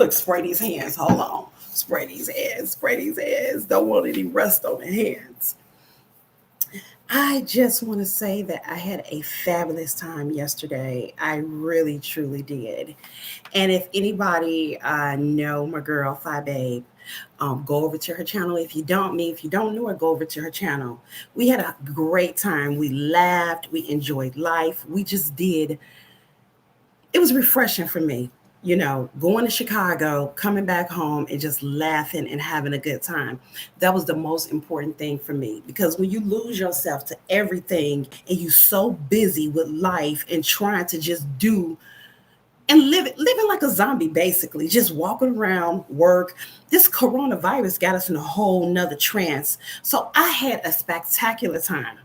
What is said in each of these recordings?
Look, spray these hands. Hold on. Spray these hands. Spray these hands. Don't want any rust on the hands. I just want to say that I had a fabulous time yesterday. I really, truly did. And if anybody know my girl, Fi Babe, go over to her channel. If you don't know her, go over to her channel. We had a great time. We laughed. We enjoyed life. We just did. It was refreshing for me, going to Chicago, coming back home and just laughing and having a good time. That was the most important thing for me because when you lose yourself to everything and you're so busy with life and trying to just do and living like a zombie, basically, just walking around, work. This coronavirus got us in a whole nother trance. So I had a spectacular time.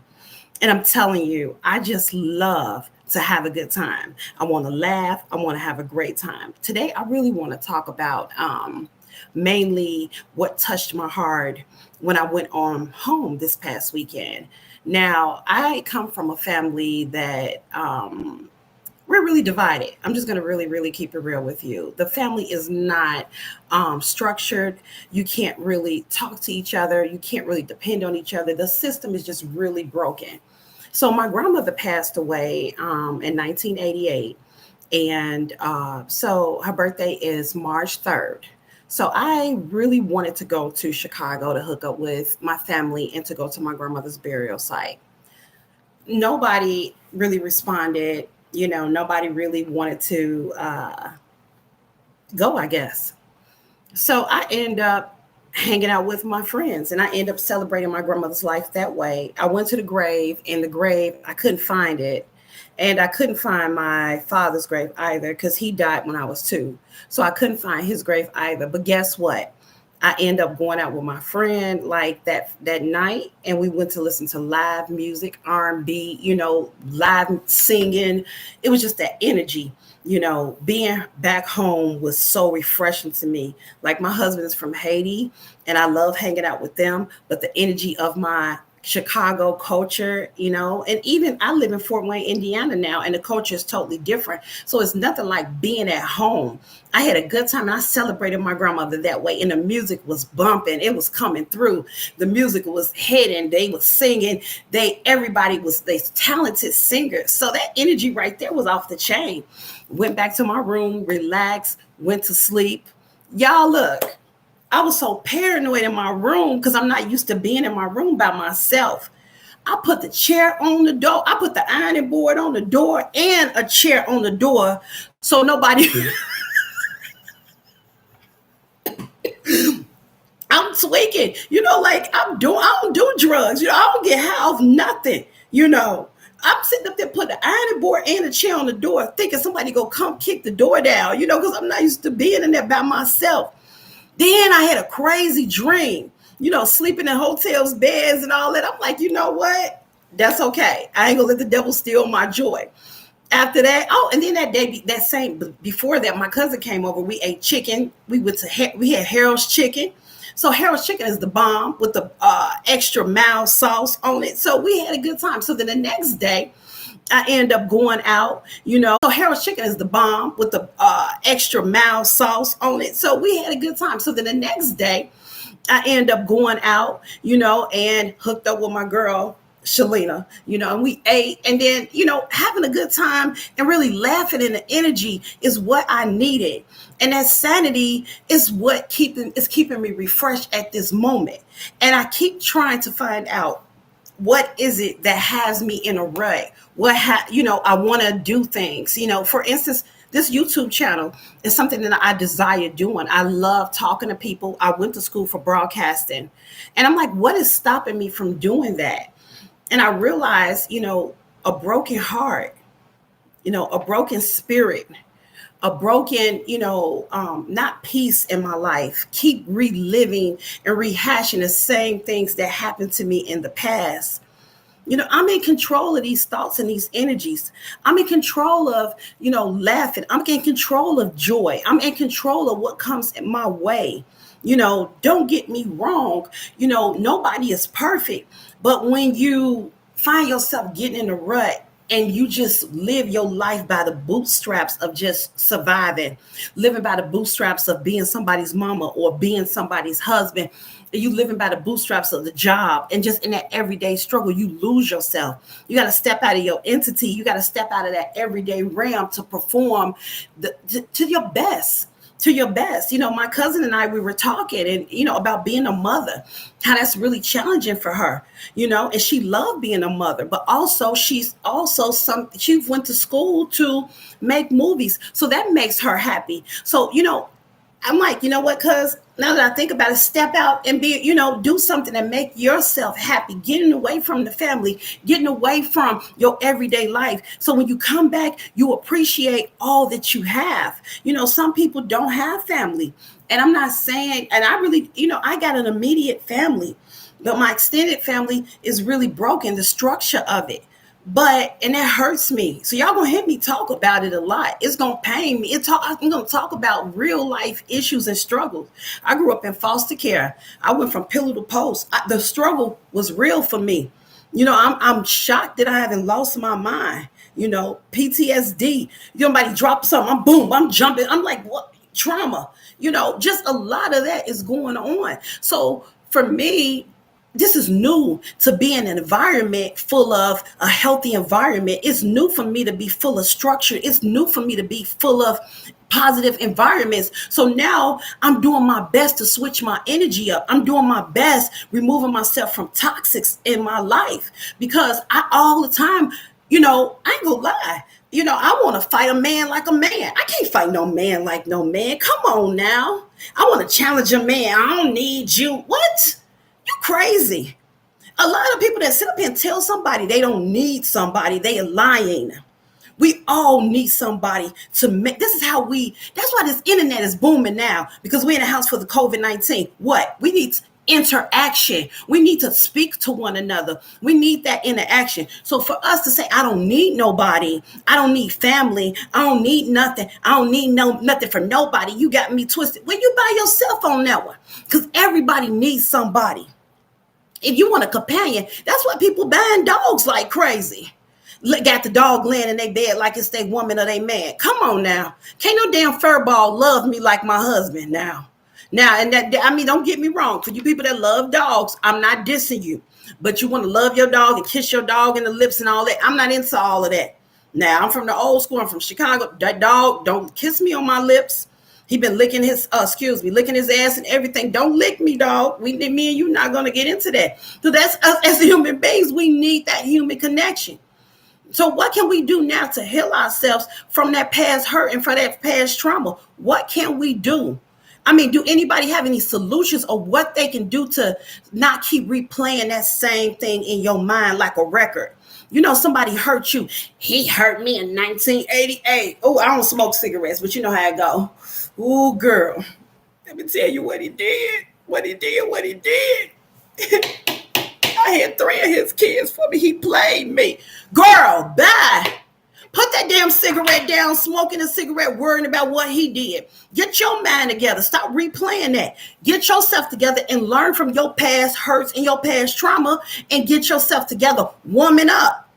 And I'm telling you, I just love to have a good time. I want to laugh. I want to have a great time. Today, I really want to talk about mainly what touched my heart when I went on home this past weekend. Now, I come from a family that we're really divided. I'm just going to really, really keep it real with you. The family is not structured. You can't really talk to each other. You can't really depend on each other. The system is just really broken. So my grandmother passed away in 1988. And so her birthday is March 3rd. So I really wanted to go to Chicago to hook up with my family and to go to my grandmother's burial site. Nobody really responded. Nobody really wanted to go, I guess. So I end up hanging out with my friends and I end up celebrating my grandmother's life that way. I went to the grave. In the grave, I couldn't find it. And I couldn't find my father's grave either because he died when I was 2. So I couldn't find his grave either. But guess what? I end up going out with my friend like that night, and we went to listen to live music, R&B, live singing. It was just that energy. Being back home was so refreshing to me. Like my husband is from Haiti, and I love hanging out with them. But the energy of my Chicago culture, and even I live in Fort Wayne, Indiana now, and the culture is totally different. So it's nothing like being at home. I had a good time and I celebrated my grandmother that way. And the music was bumping, it was coming through. The music was hitting, they was singing, everybody was they talented singers. So that energy right there was off the chain. Went back to my room, relaxed, went to sleep. Y'all look. I was so paranoid in my room because I'm not used to being in my room by myself. I put the chair on the door. I put the ironing board on the door and a chair on the door so nobody. I'm tweaking, like I don't do drugs. I don't get high off nothing. I'm sitting up there, put the ironing board and the chair on the door, thinking somebody gonna come kick the door down. Because I'm not used to being in there by myself. Then I had a crazy dream, sleeping in hotels, beds, and all that. I'm like, you know what? That's okay. I ain't gonna let the devil steal my joy. After that, and then that day, before that, my cousin came over. We ate chicken. We had Harold's chicken. So Harold's chicken is the bomb with the extra mild sauce on it. So we had a good time. So then the next day, I end up going out, So Harold's chicken is the bomb with the extra mild sauce on it. So we had a good time. So then the next day, I end up going out, and hooked up with my girl, Shalina, and we ate. And then, having a good time and really laughing, and the energy is what I needed. And that sanity is what keeping me refreshed at this moment. And I keep trying to find out what is it that has me in a rut. I want to do things, for instance, this YouTube channel is something that I desire doing. I love talking to people. I went to school for broadcasting, and I'm like, what is stopping me from doing that? And I realized, a broken heart, a broken spirit, a broken, not peace in my life, keep reliving and rehashing the same things that happened to me in the past. I'm in control of these thoughts and these energies. I'm in control of, laughing. I'm in control of joy. I'm in control of what comes in my way. Don't get me wrong. Nobody is perfect. But when you find yourself getting in a rut, and you just live your life by the bootstraps of just surviving, living by the bootstraps of being somebody's mama or being somebody's husband, you living by the bootstraps of the job, and just in that everyday struggle, you lose yourself. You got to step out of your entity. You got to step out of that everyday realm to perform to your best. To your best. My cousin and I, we were talking, and about being a mother, how that's really challenging for her, and she loved being a mother, but also she went to school to make movies, so that makes her happy. So I'm like, you know what, cuz now that I think about it, step out and be, do something and make yourself happy, getting away from the family, getting away from your everyday life. So when you come back, you appreciate all that you have. Some people don't have family. And I'm not saying, and I really, I got an immediate family, but my extended family is really broken, the structure of it. And that hurts me. So y'all gonna hear me talk about it a lot. It's gonna pain me. I'm gonna talk about real life issues and struggles. I grew up in foster care. I went from pillar to post. The struggle was real for me. I'm shocked that I haven't lost my mind. PTSD. Somebody dropped something. I'm jumping. I'm like, what? Trauma. Just a lot of that is going on. So for me, this is new to be in an environment full of a healthy environment. It's new for me to be full of structure. It's new for me to be full of positive environments. So now I'm doing my best to switch my energy up. I'm doing my best removing myself from toxics in my life, because I all the time, I ain't gonna lie. I want to fight a man like a man. I can't fight no man like no man. Come on now. I want to challenge a man. I don't need you. What? You crazy. A lot of people that sit up here and tell somebody they don't need somebody, they are lying. We all need somebody to make. That's why this internet is booming now, because we're in the house for the COVID-19. What? We need interaction. We need to speak to one another. We need that interaction. So for us to say, I don't need nobody, I don't need family, I don't need nothing, I don't need nothing for nobody, you got me twisted. Well, you by yourself on that one, because everybody needs somebody. If you want a companion, that's why people buying dogs like crazy. Got the dog laying in their bed like it's their woman or their man. Come on now. Can't no damn furball love me like my husband now. And don't get me wrong. For you people that love dogs, I'm not dissing you. But you want to love your dog and kiss your dog in the lips and all that. I'm not into all of that. Now, I'm from the old school. I'm from Chicago. That dog, don't kiss me on my lips. He been licking his ass and everything. Don't lick me, dog. Me and you not going to get into that. So that's us as human beings. We need that human connection. So what can we do now to heal ourselves from that past hurt and from that past trauma? What can we do? Do anybody have any solutions or what they can do to not keep replaying that same thing in your mind like a record? Somebody hurt you. He hurt me in 1988. Oh, I don't smoke cigarettes, but you know how it go. Oh, girl, let me tell you what he did. I had 3 of his kids for me. He played me. Girl, bye. Put that damn cigarette down, smoking a cigarette, worrying about what he did. Get your mind together. Stop replaying that. Get yourself together and learn from your past hurts and your past trauma and get yourself together. Woman up.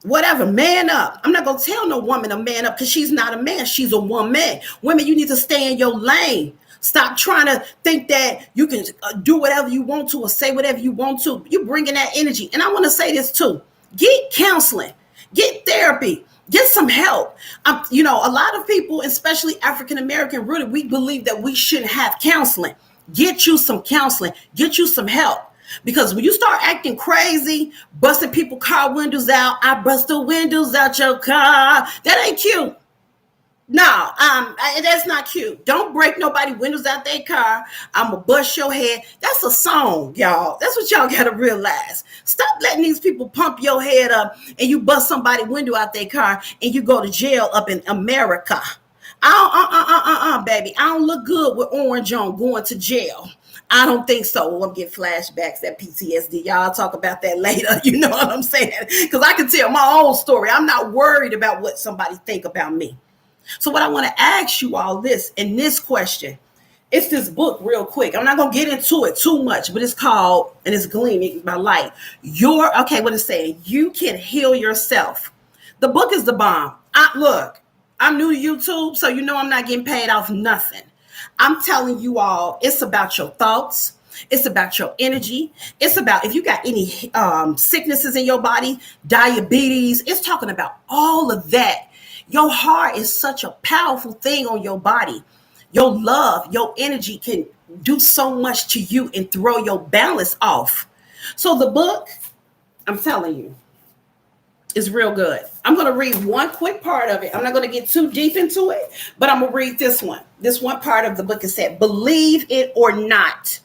Whatever, man up. I'm not going to tell no woman to man up because she's not a man. She's a woman. Women, you need to stay in your lane. Stop trying to think that you can do whatever you want to or say whatever you want to. You're bringing that energy. And I want to say this too. Get counseling. Get therapy. Get some help. A lot of people, especially African-American rooted, we believe that we shouldn't have counseling. Get you some counseling. Get you some help. Because when you start acting crazy, busting people's car windows out, I bust the windows out your car. That ain't cute. No, that's not cute. Don't break nobody windows out their car. I'ma bust your head. That's a song, y'all. That's what y'all gotta realize. Stop letting these people pump your head up and you bust somebody window out their car and you go to jail up in America. Baby. I don't look good with orange on going to jail. I don't think so. I'm getting flashbacks, that PTSD. Y'all talk about that later. You know what I'm saying? Because I can tell my own story. I'm not worried about what somebody think about me. So what I want to ask you all in this question, It's this book real quick. I'm not gonna get into it too much, but it's called, and it's gleaming by light. What it's saying, you can heal yourself. The book is the bomb. Look, I'm new to YouTube, so you know I'm not getting paid off nothing. I'm telling you all, it's about your thoughts. It's about your energy. It's about if you got any sicknesses in your body, diabetes. It's talking about all of that. Your heart is such a powerful thing on your body. Your love, your energy can do so much to you and throw your balance off. So the book, I'm telling you, is real good. I'm going to read one quick part of it. I'm not going to get too deep into it, but I'm going to read this one. This one part of the book is said, believe it or not.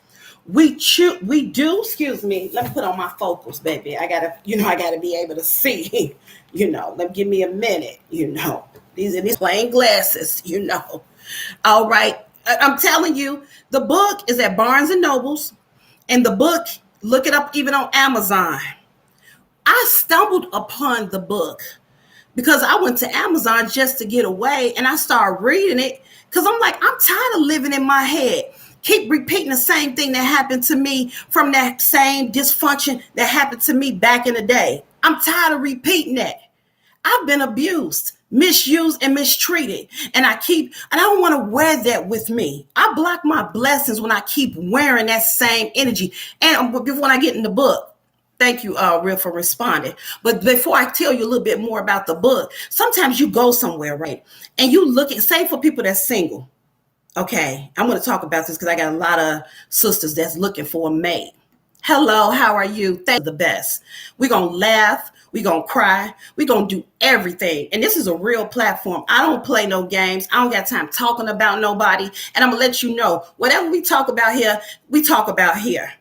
Excuse me. Let me put on my focus, baby. I gotta be able to see, give me a minute, these are these plain glasses. All right. I'm telling you, the book is at Barnes and Nobles, and the book, look it up even on Amazon. I stumbled upon the book because I went to Amazon just to get away, and I started reading it because I'm like, I'm tired of living in my head. Keep repeating the same thing that happened to me from that same dysfunction that happened to me back in the day. I'm tired of repeating that. I've been abused, misused, and mistreated. And I don't want to wear that with me. I block my blessings when I keep wearing that same energy. And when I get in the book, thank you, Real, for responding. But before I tell you a little bit more about the book, sometimes you go somewhere, right? And you look at, say for people that's single, okay, I'm going to talk about this because I got a lot of sisters that's looking for a mate. Hello, how are you? Thank you, the best. We're going to laugh. We're going to cry. We're going to do everything. And this is a real platform. I don't play no games. I don't got time talking about nobody. And I'm going to let you know, whatever we talk about here, we talk about here.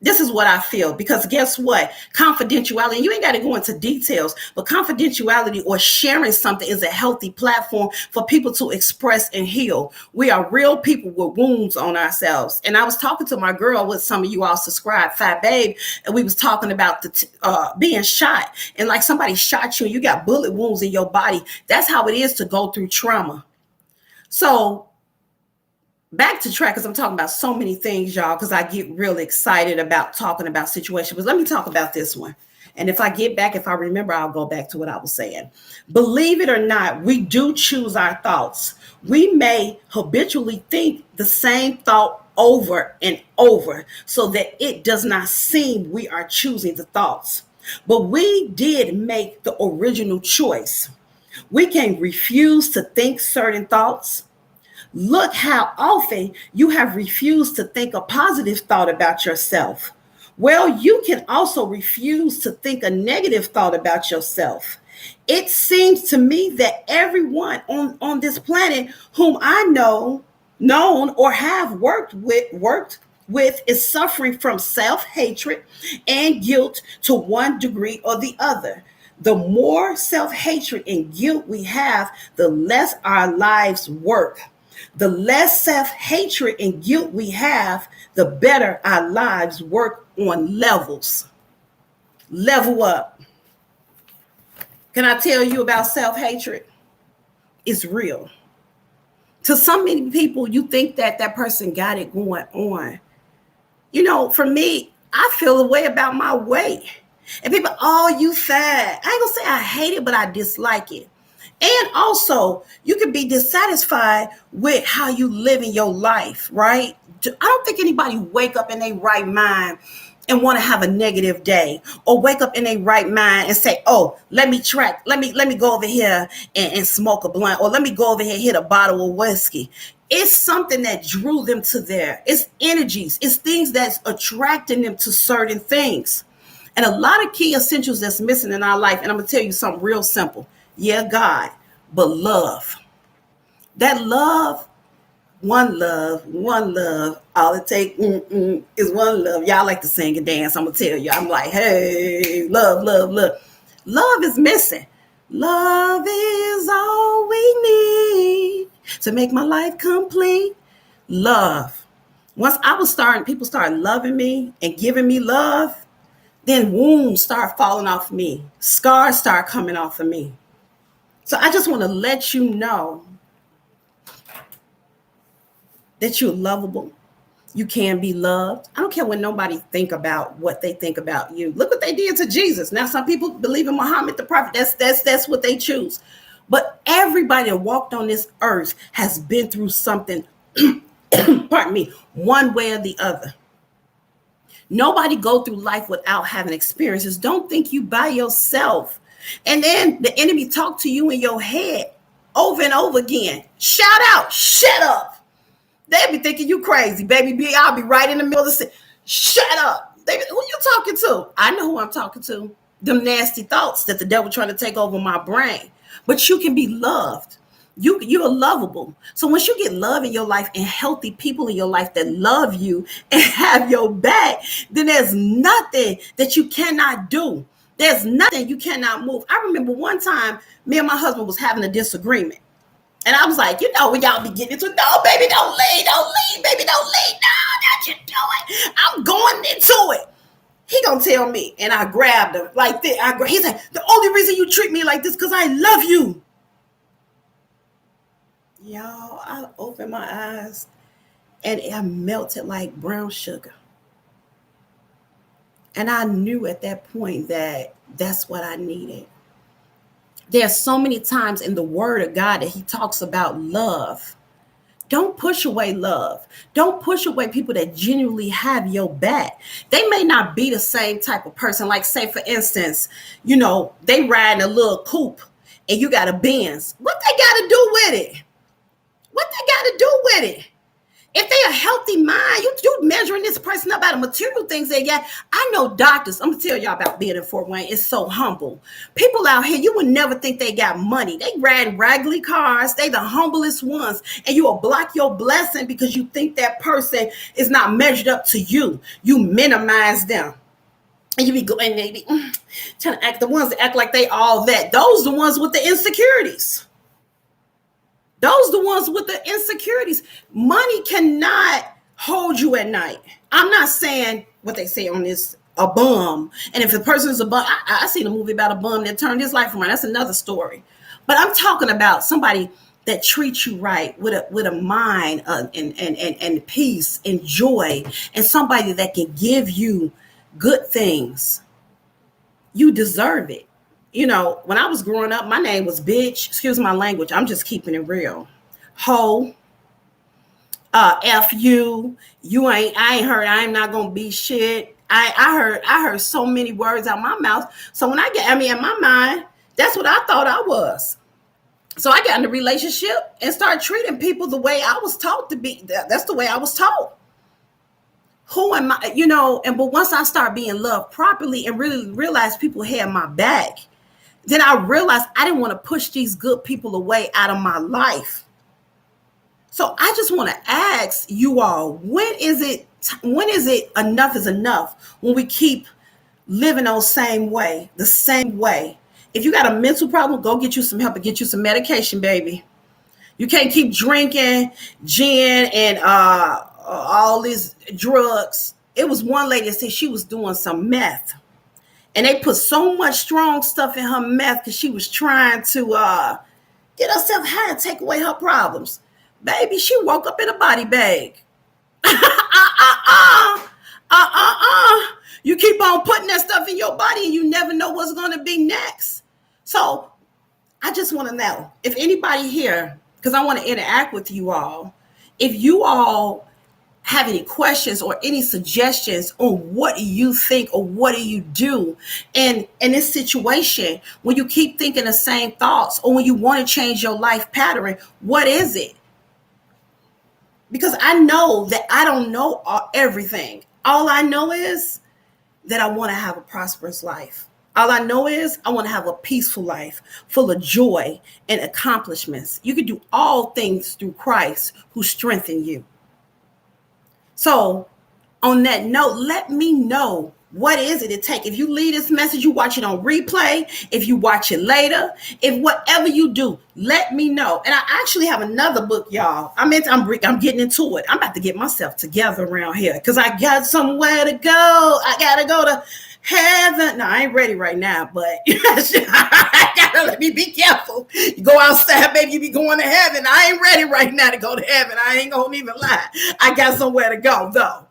This is what I feel, because guess what? Confidentiality, and you ain't got to go into details, but confidentiality or sharing something is a healthy platform for people to express and heal. We are real people with wounds on ourselves. And I was talking to my girl, with some of you all subscribed, Fat Babe, and we was talking about being shot. And like somebody shot you and you got bullet wounds in your body. That's how it is to go through trauma. So back to track, because I'm talking about so many things, y'all, because I get really excited about talking about situations. But let me talk about this one. And if I remember, I'll go back to what I was saying. Believe it or not, we do choose our thoughts. We may habitually think the same thought over and over so that it does not seem we are choosing the thoughts. But we did make the original choice. We can refuse to think certain thoughts. Look how often you have refused to think a positive thought about yourself. Well, you can also refuse to think a negative thought about yourself. It seems to me that everyone on this planet whom I known or have worked with is suffering from self-hatred and guilt to one degree or the other. The more self-hatred and guilt we have, the less our lives work. The less self-hatred and guilt we have, the better our lives work on levels. Level up. Can I tell you about self-hatred? It's real. To so many people, you think that person got it going on. For me, I feel a way about my weight. And people, oh, you fat. I ain't gonna say I hate it, but I dislike it. And also, you can be dissatisfied with how you live in your life, right? I don't think anybody wake up in their right mind and want to have a negative day, or wake up in their right mind and say, oh, let me go over here and smoke a blunt, or let me go over here and hit a bottle of whiskey. It's something that drew them to there. It's energies. It's things that's attracting them to certain things. And a lot of key essentials that's missing in our life. And I'm going to tell you something real simple. Yeah, God, but love. That love, one love. All it takes is one love. Y'all like to sing and dance. I'm going to tell you. I'm like, hey, love. Love is missing. Love is all we need to make my life complete. Love. Once people started loving me and giving me love, then wounds start falling off of me. Scars start coming off of me. So I just want to let you know that you're lovable. You can be loved. I don't care what nobody think about what they think about you. Look what they did to Jesus. Now some people believe in Muhammad the prophet. That's what they choose. But everybody that walked on this earth has been through something, pardon me, one way or the other. Nobody go through life without having experiences. Don't think you by yourself. And then the enemy talk to you in your head over and over again. Shout out, shut up. They be thinking you crazy, baby. I'll be right in the middle of the city. Shut up. Who you talking to? I know who I'm talking to. Them nasty thoughts that the devil trying to take over my brain. But you can be loved. You're lovable. So once you get love in your life and healthy people in your life that love you and have your back, then there's nothing that you cannot do. There's nothing you cannot move. I remember one time me and my husband was having a disagreement. And I was like, when y'all be getting into it, no, baby, don't leave, baby, don't leave. No, don't you do it. I'm going into it. He gonna tell me. And I grabbed him like this. He's like, the only reason you treat me like this because I love you. Y'all, I opened my eyes and I melted like brown sugar. And I knew at that point that that's what I needed. There's so many times in the word of God that he talks about love. Don't push away love. Don't push away people that genuinely have your back. They may not be the same type of person. Like say, for instance, they ride in a little coupe and you got a Benz. What they got to do with it? What they got to do with it? If they a healthy mind, you measuring this person up by the material things they got. I know doctors, I'm going to tell y'all about being in Fort Wayne. It's so humble. People out here, you would never think they got money. They ride raggedy cars. They the humblest ones. And you will block your blessing because you think that person is not measured up to you. You minimize them. And you be going, they be trying to act, the ones that act like they all that. Those the ones with the insecurities. Those the ones with the insecurities. Money cannot hold you at night. I'm not saying what they say on this, a bum. And if the person is a bum, I seen a movie about a bum that turned his life around. That's another story. But I'm talking about somebody that treats you right with a mind and peace and joy, and somebody that can give you good things. You deserve it. When I was growing up, my name was bitch. Excuse my language. I'm just keeping it real. Ho. F you. I ain't heard. I am not gonna be shit. I heard so many words out my mouth. So when in my mind, that's what I thought I was. So I got in a relationship and started treating people the way I was taught to be. That's the way I was taught. Who am I? But once I start being loved properly and really realized people had my back, then I realized I didn't want to push these good people away out of my life. So I just want to ask you all, when is it enough is enough when we keep living the same way? If you got a mental problem, go get you some help and get you some medication, baby. You can't keep drinking gin and all these drugs. It was one lady that said she was doing some meth. And they put so much strong stuff in her meth because she was trying to get herself high and take away her problems. Baby, she woke up in a body bag. You keep on putting that stuff in your body and you never know what's going to be next. So I just want to know if anybody here, because I want to interact with you all, if you all have any questions or any suggestions on what you think or what do you do in this situation when you keep thinking the same thoughts, or when you want to change your life pattern, what is it? Because I know that I don't know everything. All I know is that I want to have a prosperous life. All I know is I want to have a peaceful life full of joy and accomplishments. You can do all things through Christ who strengthens you. So on that note, let me know, what is it take? If you leave this message, you watch it on replay, if you watch it later, if whatever you do, let me know. And I actually have another book, y'all. I'm getting into it. I'm about to get myself together around here because I got somewhere to go. I got to go to Heaven. No, I ain't ready right now, but I gotta let me be careful. You go outside, baby, you be going to heaven. I ain't ready right now to go to heaven. I ain't gonna even lie. I got somewhere to go, though.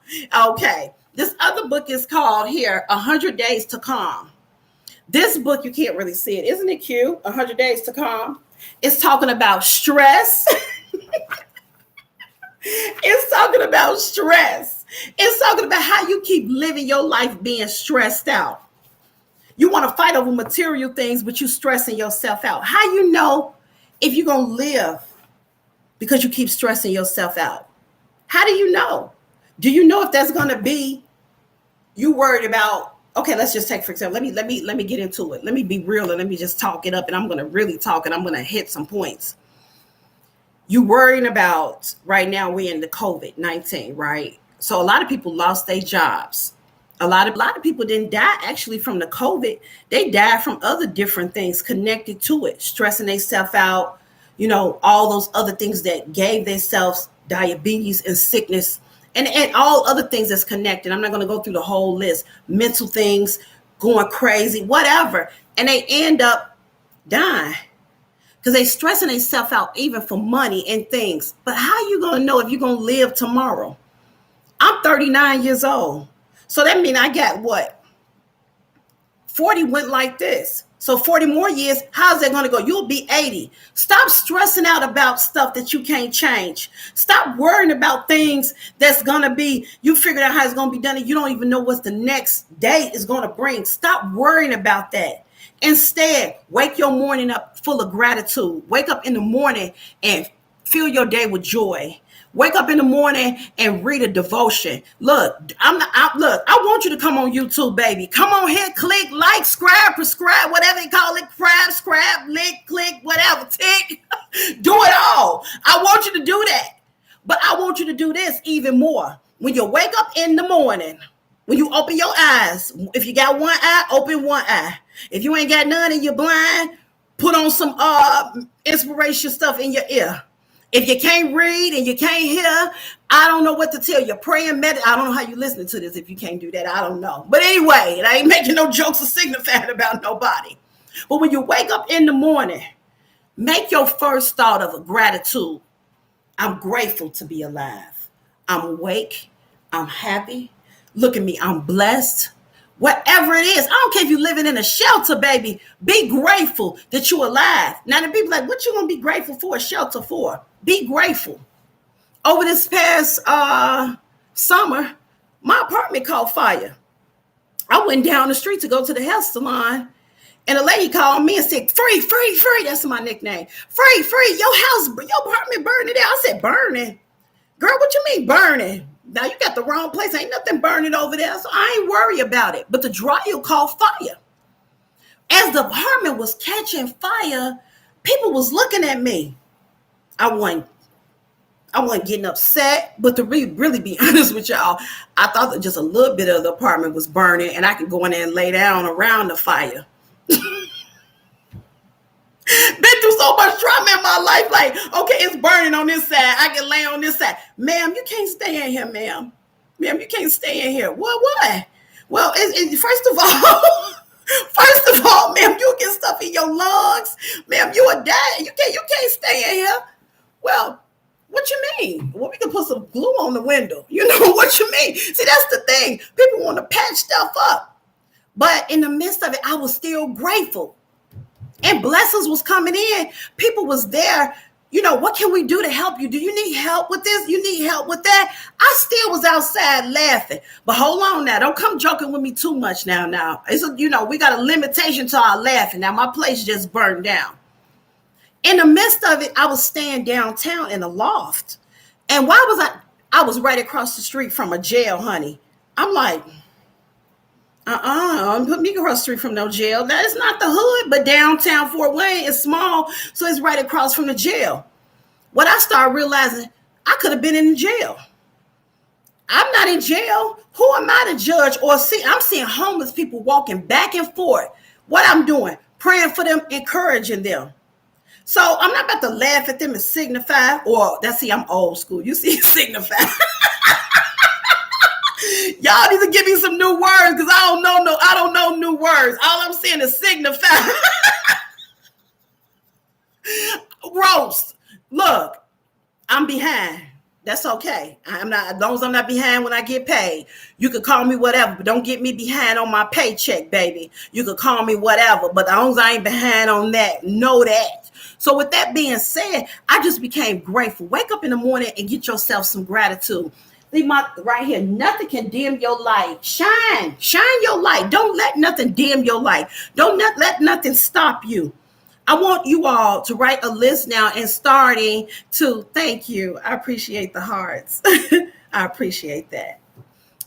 Okay. This other book is called here, 100 Days to Calm. This book, you can't really see it. Isn't it cute? 100 Days to Calm. It's talking about stress. It's talking about stress. It's talking about how you keep living your life being stressed out. You want to fight over material things, but you stressing yourself out. How you know if you're going to live because you keep stressing yourself out? How do you know? Do you know if that's going to be you worried about? Okay, let's just take, for example, let me get into it. Let me be real and let me just talk it up, and I'm going to really talk and I'm going to hit some points. You worrying about right now we're in the COVID-19, right? So a lot of people lost their jobs. A lot of people didn't die actually from the COVID. They died from other different things connected to it, stressing themselves out, all those other things that gave themselves diabetes and sickness and all other things that's connected. I'm not going to go through the whole list. Mental things, going crazy, whatever. And they end up dying because they stressing themselves out even for money and things. But how you going to know if you're going to live tomorrow? I'm 39 years old. So that means I got what? 40 went like this. So 40 more years, how's that going to go? You'll be 80. Stop stressing out about stuff that you can't change. Stop worrying about things that's going to be, you figured out how it's going to be done and you don't even know what the next day is going to bring. Stop worrying about that. Instead, wake your morning up full of gratitude. Wake up in the morning and fill your day with joy. Wake up in the morning and read a devotion. Look, I want you to come on YouTube, baby. Come on here, click, like, subscribe, prescribe, whatever they call it. Crab, scrap, lick, click, whatever, tick. Do it all. I want you to do that. But I want you to do this even more. When you wake up in the morning, when you open your eyes, if you got one eye, open one eye. If you ain't got none and you're blind, put on some inspiration stuff in your ear. If you can't read and you can't hear, I don't know what to tell you. Pray and meditate. I don't know how you listening to this if you can't do that. I don't know. But anyway, I ain't making no jokes or signifying about nobody. But when you wake up in the morning, make your first thought of a gratitude. I'm grateful to be alive. I'm awake. I'm happy. Look at me. I'm blessed. Whatever it is, I don't care if you're living in a shelter, baby. Be grateful that you're alive. Now, the people like, what you gonna be grateful for a shelter for? Be grateful. Over this past summer, my apartment caught fire. I went down the street to go to the hair salon, and a lady called me and said, "Free, free, free." That's my nickname. Free, free. Your apartment burning down. I said, burning? Girl, what you mean burning? Now you got the wrong place. Ain't nothing burning over there. So I ain't worried about it. But the dryer caught fire. As the apartment was catching fire, people was looking at me. I wasn't getting upset, but to really be honest with y'all, I thought that just a little bit of the apartment was burning and I could go in there and lay down around the fire. Been through so much trauma in my life. Like, okay, it's burning on this side. I can lay on this side. Ma'am, you can't stay in here, ma'am. Ma'am, you can't stay in here. What? Well, first of all, ma'am, you get stuff in your lungs. Ma'am, you are dying. You can't stay in here. Well, what you mean? Well, we can put some glue on the window. You know what you mean? See, that's the thing. People want to patch stuff up. But in the midst of it, I was still grateful. And blessings was coming in. People was there. What can we do to help you? Do you need help with this? You need help with that? I still was outside laughing. But hold on now. Don't come joking with me too much now. It's we got a limitation to our laughing. Now, my place just burned down. In the midst of it, I was staying downtown in a loft. And why was I was right across the street from a jail, honey. I'm like, put me across the street from no jail. That is not the hood, but downtown Fort Wayne is small, so it's right across from the jail. What I started realizing, I could have been in jail. I'm not in jail. Who am I to judge or see? I'm seeing homeless people walking back and forth. What I'm doing, praying for them, encouraging them. So I'm not about to laugh at them and signify, I'm old school. You see, signify. Y'all need to give me some new words because I don't know new words. All I'm saying is signify. Roast. Look, I'm behind. That's okay. I'm not, as long as I'm not behind when I get paid. You could call me whatever, but don't get me behind on my paycheck, baby. You could call me whatever, but as long as I ain't behind on that, know that. So with that being said, I just became grateful. Wake up in the morning and get yourself some gratitude. Leave my right here. Nothing can dim your light. Shine your light. Don't let nothing dim your light. Don't let nothing stop you. I want you all to write a list now and starting to thank you. I appreciate the hearts. I appreciate that.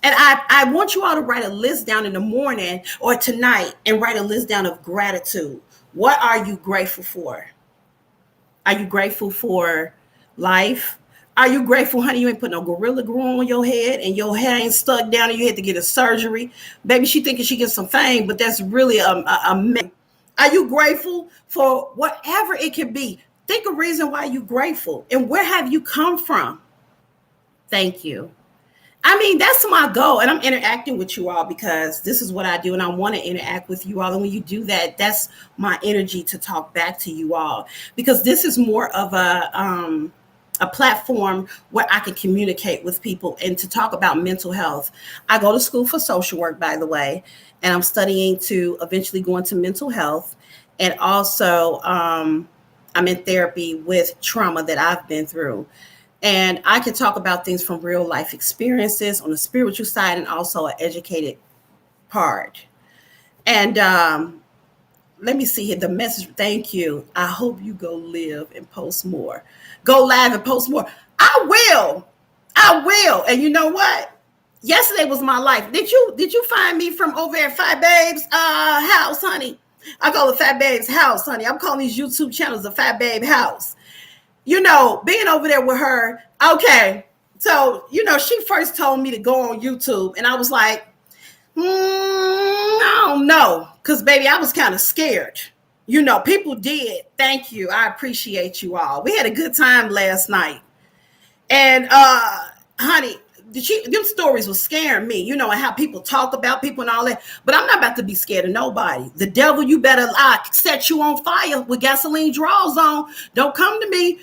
And I want you all to write a list down in the morning or tonight and write a list down of gratitude. What are you grateful for? Are you grateful for life? Are you grateful, honey, you ain't put no gorilla glue on your head and your hair ain't stuck down and you had to get a surgery? Baby, she thinking she gets some fame, but that's really a mess. Are you grateful for whatever it can be? Think a reason why you're grateful and where have you come from? Thank you. I mean, that's my goal. And I'm interacting with you all because this is what I do. And I want to interact with you all. And when you do that, that's my energy to talk back to you all, because this is more of a platform where I can communicate with people and to talk about mental health. I go to school for social work, by the way, and I'm studying to eventually go into mental health. And also, I'm in therapy with trauma that I've been through. And I can talk about things from real life experiences on the spiritual side and also an educated part. And let me see here the message. Thank you. I hope you go live and post more. Go live and post more. I will. I will. And you know what? Yesterday was my life. Did you find me from over at Fat Babe's house, honey? I call it Fat Babe's house, honey. I'm calling these YouTube channels the Fat Babe house. You know, being over there with her, okay. So, you know, she first told me to go on YouTube, and I was like, I don't know. Because, baby, I was kind of scared. You know, people did. Thank you. I appreciate you all. We had a good time last night. And, honey, them stories were scaring me, you know, and how people talk about people and all that. But I'm not about to be scared of nobody. The devil, you better set you on fire with gasoline draws on. Don't come to me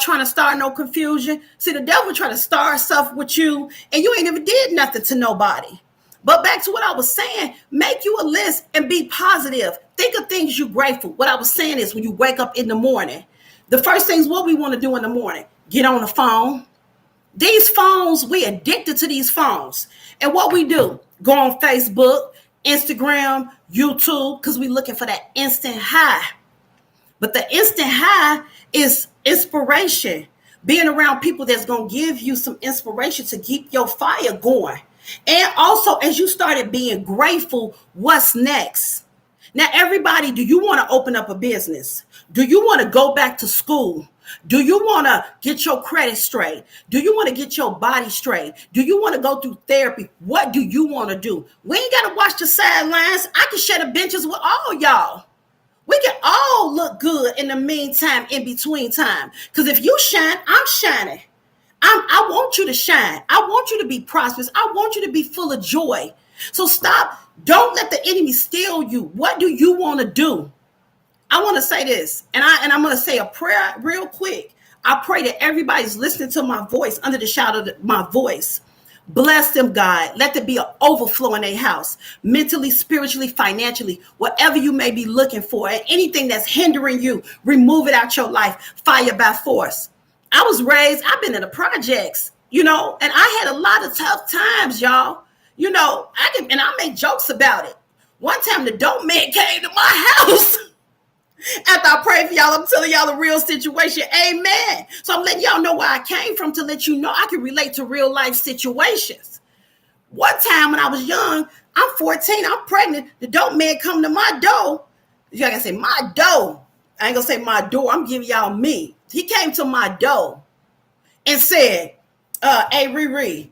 trying to start no confusion. See, the devil trying to start stuff with you, and you ain't even did nothing to nobody. But back to what I was saying, make you a list and be positive. Think of things you're grateful. What I was saying is when you wake up in the morning, the first things what we want to do in the morning, get on the phone. These phones, we addicted to these phones. And what we do, go on Facebook, Instagram, YouTube, because we looking for that instant high. But the instant high is inspiration. Being around people that's going to give you some inspiration to keep your fire going. And also, as you started being grateful, what's next? Now, everybody, do you want to open up a business? Do you want to go back to school? Do you want to get your credit straight? Do you want to get your body straight? Do you want to go through therapy? What do you want to do? We ain't got to watch the sidelines. I can share the benches with all y'all. We can all look good in the meantime, in between time. Because if you shine, I'm shining. I want you to shine. I want you to be prosperous. I want you to be full of joy. So stop. Don't let the enemy steal you. What do you want to do? I want to say this, and I'm going to say a prayer real quick. I pray that everybody's listening to my voice under the shadow of my voice. Bless them, God. Let there be an overflow in their house, mentally, spiritually, financially, whatever you may be looking for, and anything that's hindering you, remove it out your life, fire by force. I was raised, I've been in the projects, you know, and I had a lot of tough times, y'all. You know, I make jokes about it. One time the dope man came to my house. After I pray for y'all, I'm telling y'all the real situation. Amen. So I'm letting y'all know where I came from to let you know I can relate to real life situations. One time when I was young, I'm 14, I'm pregnant. The dope man come to my door. You gotta say my door. I ain't gonna say my door. I'm giving y'all me. He came to my door and said, hey, Riri.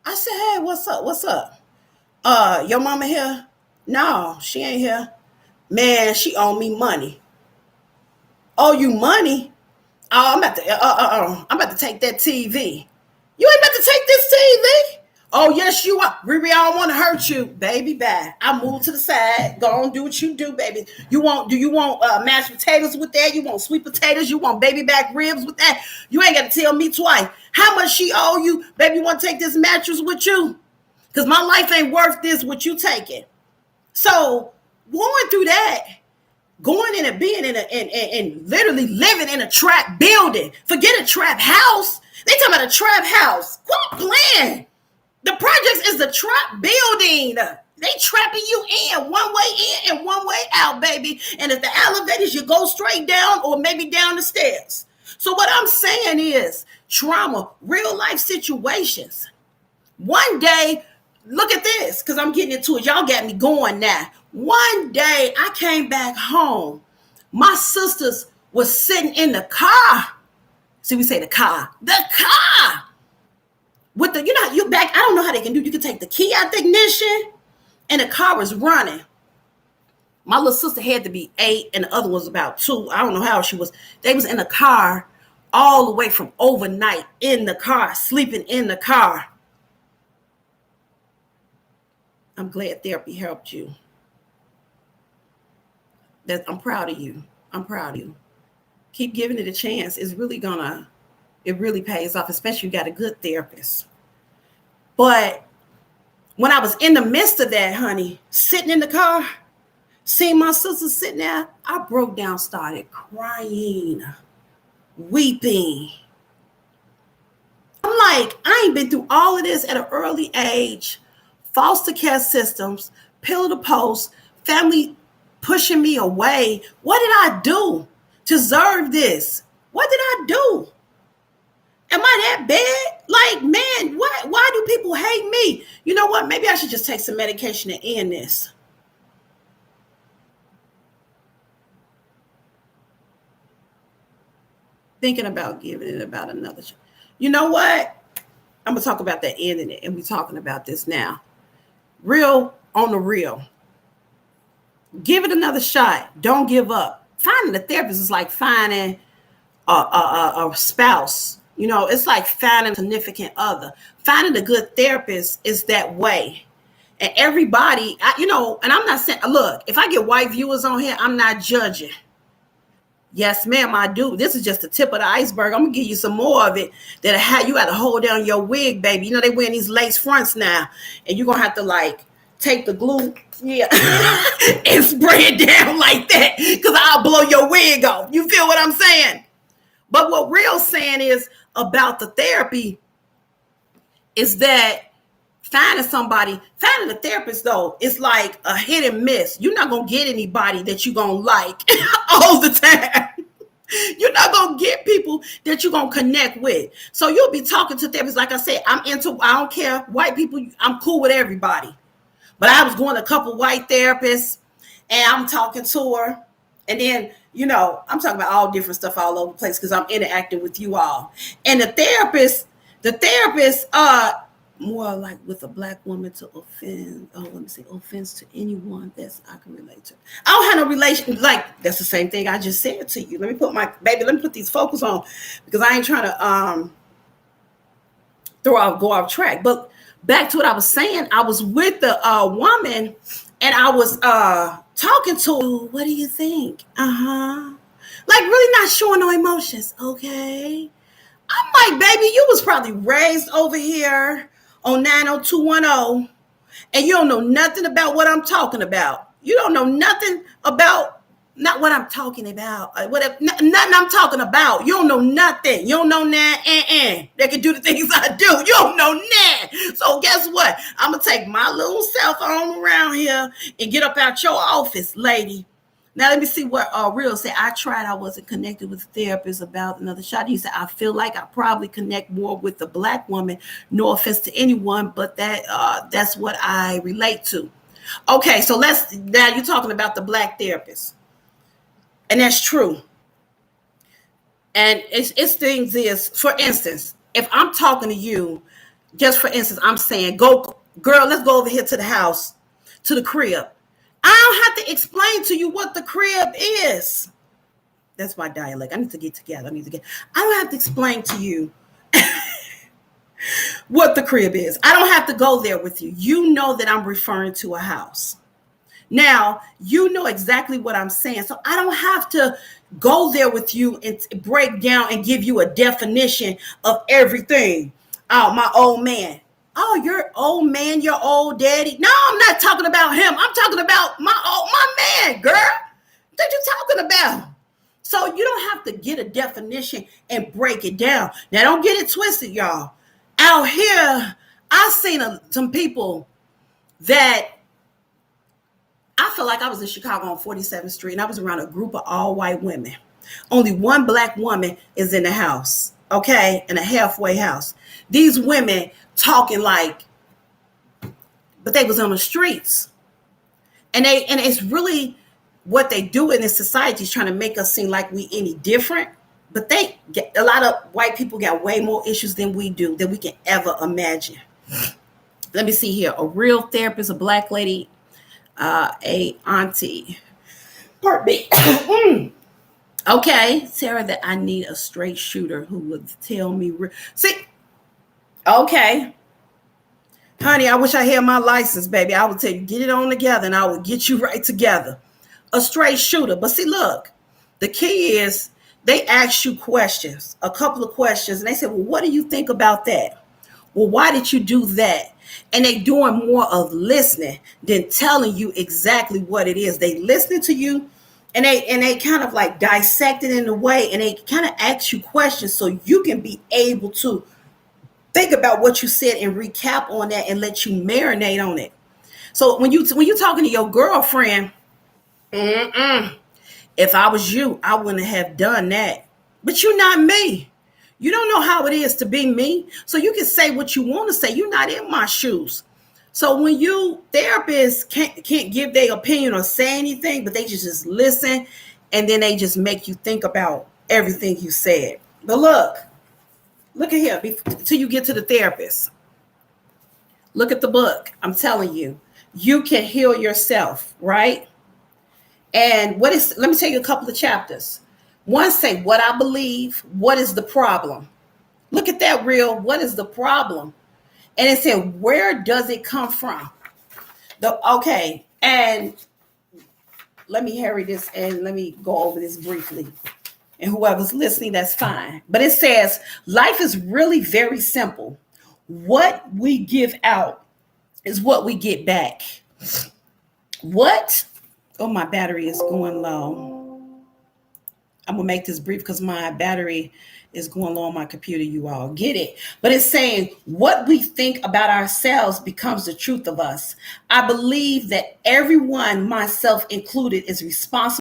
I said, hey, what's up? What's up? Your mama here? No, she ain't here. Man, she owe me money. Owe you money? Oh, I'm about to take that TV. You ain't about to take this TV? Oh, yes, you are. Riri, I don't want to hurt you. Baby, bye. I move to the side. Go on, do what you do, baby. Do you want mashed potatoes with that? You want sweet potatoes? You want baby back ribs with that? You ain't got to tell me twice. How much she owe you? Baby, you want to take this mattress with you? Because my life ain't worth this what you taking. So, going through that, going in and being in and literally living in a trap building. Forget a trap house. They talking about a trap house. Quit playing. The projects is the trap building. They trapping you in one way in and one way out, baby. And if the elevators, you go straight down or maybe down the stairs. So what I'm saying is trauma, real life situations. One day, look at this, because I'm getting into it. Y'all got me going now. One day I came back home. My sisters was sitting in the car. See, we say the car. The car. With the, you back, I don't know how they can do. You can take the key out the ignition and the car was running. My little sister had to be 8 and the other was about 2. I don't know how she was. They was in the car all the way from overnight in the car, sleeping in the car. I'm glad therapy helped you. I'm proud of you. I'm proud of you. Keep giving it a chance. It really pays off, especially if you got a good therapist. But when I was in the midst of that, honey, sitting in the car, seeing my sister sitting there, I broke down, started crying, weeping. I'm like, I ain't been through all of this at an early age. Foster care systems, pillar to post, family pushing me away. What did I do to deserve this? What did I do? Am I that bad? Like, man, why do people hate me? You know what? Maybe I should just take some medication to end this. Thinking about giving it about another. You know what? I'm going to talk about that ending it, and we're talking about this now. Real on the real. Give it another shot. Don't give up. Finding a therapist is like finding a spouse. It's like finding a significant other. Finding a good therapist is that way. And everybody, and I'm not saying, look, if I get white viewers on here, I'm not judging. Yes, ma'am, I do. This is just the tip of the iceberg. I'm going to give you some more of it that you got to hold down your wig, baby. They wearing these lace fronts now. And you're going to have to, take the glue, and spray it down like that because I'll blow your wig off. You feel what I'm saying? But what Real's saying is about the therapy is that finding a therapist, though, it's like a hit and miss. You're not going to get anybody that you're going to like all the time. You're not going to get people that you're going to connect with. So you'll be talking to therapists. Like I said, I don't care. White people, I'm cool with everybody. But I was going to a couple white therapists and I'm talking to her. And then, I'm talking about all different stuff all over the place because I'm interacting with you all. And the therapist more like with a black woman to offense to anyone that's I can relate to. I don't have no relation. Like, that's the same thing I just said to you. Let me put these focus on because I ain't trying to go off track. But back to what I was saying, I was with the woman and I was talking to, what do you think? Like really not showing no emotions. Okay. I'm like, baby, you was probably raised over here on 90210 and you don't know nothing about what I'm talking about. You don't know nothing about not what I'm talking about. Nothing I'm talking about. You don't know nothing. You don't know that. They can do the things I do. You don't know that. So guess what? I'm going to take my little self on around here and get up out your office, lady. Now, let me see what Real said. I wasn't connected with a therapist about another shot. He said, I feel like I probably connect more with the black woman. No offense to anyone, but that's what I relate to. Okay, so now you're talking about the black therapist. And that's true. And it's things is, for instance, if I'm talking to you, just for instance, I'm saying, go, girl, let's go over here to the house, to the crib. I don't have to explain to you what the crib is. That's my dialect. I need to get together. I don't have to explain to you What the crib is. I don't have to go there with you. You know that I'm referring to a house. Now, you know exactly what I'm saying. So I don't have to go there with you and break down and give you a definition of everything. Oh, my old man. Oh, your old man, your old daddy. No, I'm not talking about him. I'm talking about my man, girl. What you talking about? So you don't have to get a definition and break it down. Now, don't get it twisted, y'all. Out here, I've seen some people that I feel like I was in Chicago on 47th Street and I was around a group of all white women. Only one black woman is in the house, okay, in a halfway house. These women talking like, but they was on the streets. And it's really what they do in this society is trying to make us seem like we any different. But a lot of white people got way more issues than we do, than we can ever imagine. Let me see here. A real therapist, a black lady, a auntie. Part B. Okay, Sarah, that I need a straight shooter who would tell me. See, okay. Honey, I wish I had my license, baby. I would tell you, get it on together and I would get you right together. A straight shooter. But see, look, the key is they ask you questions, a couple of questions, and they say, well, what do you think about that? Well, why did you do that? And they doing more of listening than telling you exactly what it is. They listening to you and they kind of like dissect it in a way, and they kind of ask you questions so you can be able to think about what you said and recap on that and let you marinate on it. So when you're talking to your girlfriend, if I was you, I wouldn't have done that. But you're not me. You don't know how it is to be me. So you can say what you want to say. You're not in my shoes. So when you therapists can't give their opinion or say anything, but they just listen, and then they just make you think about everything you said. But look at here, till you get to the therapist. Look at the book. I'm telling you, you can heal yourself, right? And let me tell you a couple of chapters. One say, what I believe, what is the problem? Look at that real, what is the problem? And it said, where does it come from? Okay, and let me hurry this and let me go over this briefly. And whoever's listening, that's fine. But it says, life is really very simple. What we give out is what we get back. What? Oh, my battery is going low. I'm going to make this brief because my battery is going low on my computer, you all. Get it? But it's saying what we think about ourselves becomes the truth of us. I believe that everyone, myself included, is responsible